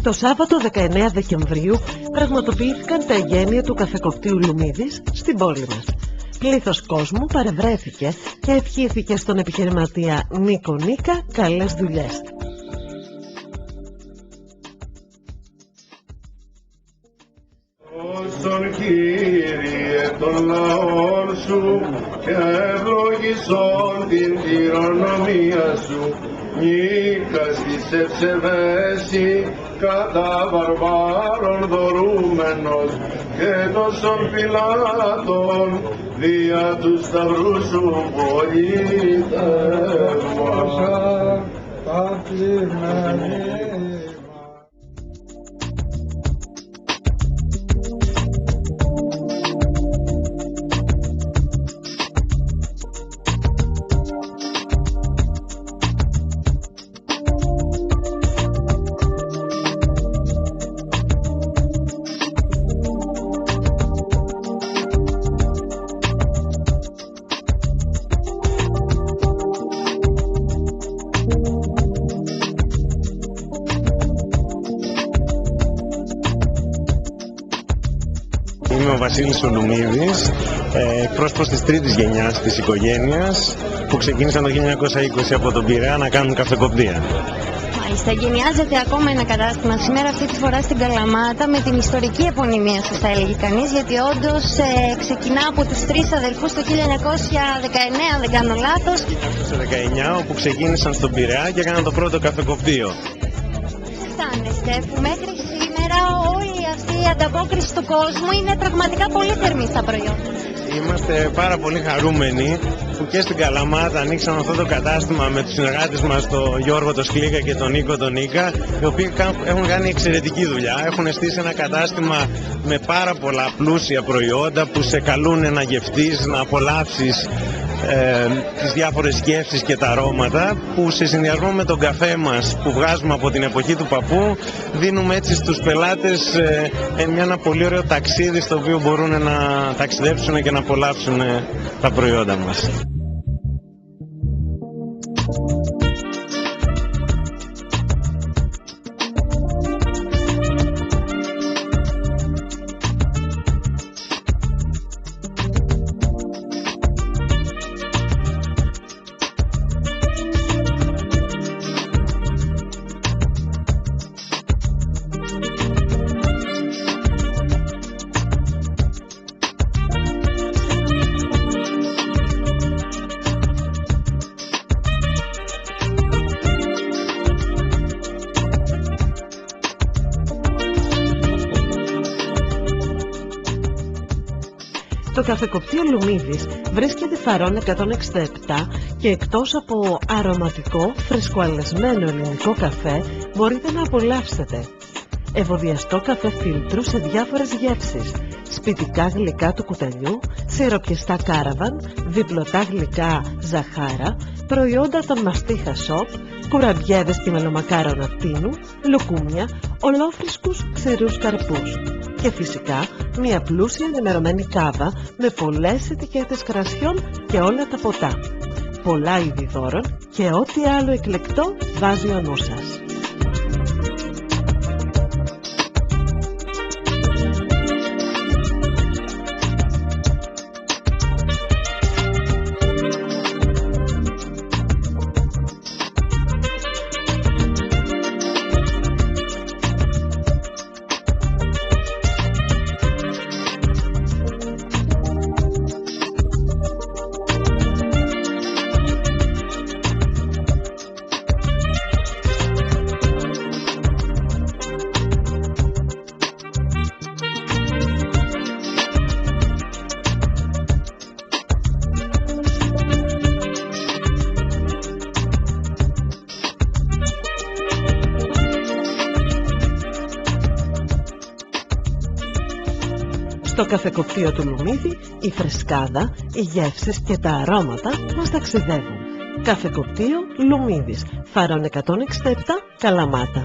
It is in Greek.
Το Σάββατο 19 Δεκεμβρίου πραγματοποιήθηκαν τα εγγένεια του καφεκοπτείου Λουμίδης στην πόλη μας. Πλήθος κόσμου παρευρέθηκε και ευχήθηκε στον επιχειρηματία Νίκο Νίκα καλές δουλειές. Όσον Κύριε των λαών σου και ευλογήσον την κληρονομία σου, νίκας της ευσεβέση κατά βαρβάρων δωρούμενος και τόσων φυλάτων δια του σταυρού σου πολιτεύμα. Είμαι ο Βασίλης ο Λουμίδης, πρόσωπος της τρίτης γενιάς της οικογένειας που ξεκίνησαν το 1920 από τον Πειραιά να κάνουν καφεκοπτεία. Μάλιστα, γενιάζεται ακόμα ένα κατάστημα σήμερα, αυτή τη φορά στην Καλαμάτα, με την ιστορική επωνυμία σας θα έλεγε κανείς, γιατί όντως ξεκινά από τους τρεις αδελφούς το 1919, δεν κάνω λάθος. Το 19, όπου ξεκίνησαν στον Πειραιά και έκαναν το πρώτο καφεκοπτείο. Αισθάνεστε που μέχρι σήμερα όλη αυτή η ανταπόκριση του κόσμου είναι πραγματικά πολύ θερμή στα προϊόντα? Είμαστε πάρα πολύ χαρούμενοι που και στην Καλαμάτα ανοίξαμε αυτό το κατάστημα με τους συνεργάτες μας, τον Γιώργο τον Σκλίκα και τον Νίκο τον Νίκα, οι οποίοι έχουν κάνει εξαιρετική δουλειά. Έχουν στήσει ένα κατάστημα με πάρα πολλά πλούσια προϊόντα που σε καλούν να γευτείς, να απολαύσεις τις διάφορες γεύσεις και τα αρώματα, που σε συνδυασμό με τον καφέ μας που βγάζουμε από την εποχή του παππού, δίνουμε έτσι στους πελάτες ένα πολύ ωραίο ταξίδι στο οποίο μπορούν να ταξιδέψουν και να απολαύσουν τα προϊόντα μας. Το καφεκοπτείο Λουμίδης βρίσκεται Φαρών 167 και εκτός από αρωματικό, φρεσκοαλεσμένο ελληνικό καφέ μπορείτε να απολαύσετε ευωδιαστό καφέ φίλτρου σε διάφορες γεύσεις, σπιτικά γλυκά του κουταλιού, σιροπιαστά κάραβαν, διπλωτά γλυκά ζαχάρα, προϊόντα των μαστίχα σοπ, κουραμπιέδες και μελομακάρονα τίνου, λουκούμια, ολόφρυσκους ξηρούς καρπούς. Και φυσικά μια πλούσια ενημερωμένη κάβα με πολλές ετικέτες κρασιών και όλα τα ποτά. Πολλά είδη δώρων και ό,τι άλλο εκλεκτό βάζει ο νους σας. Στο καφεκοπτείο του Λουμίδη η φρεσκάδα, οι γεύσεις και τα αρώματα μας ταξιδεύουν. Καφεκοπτείο Λουμίδης, Φαρών 167, Καλαμάτα.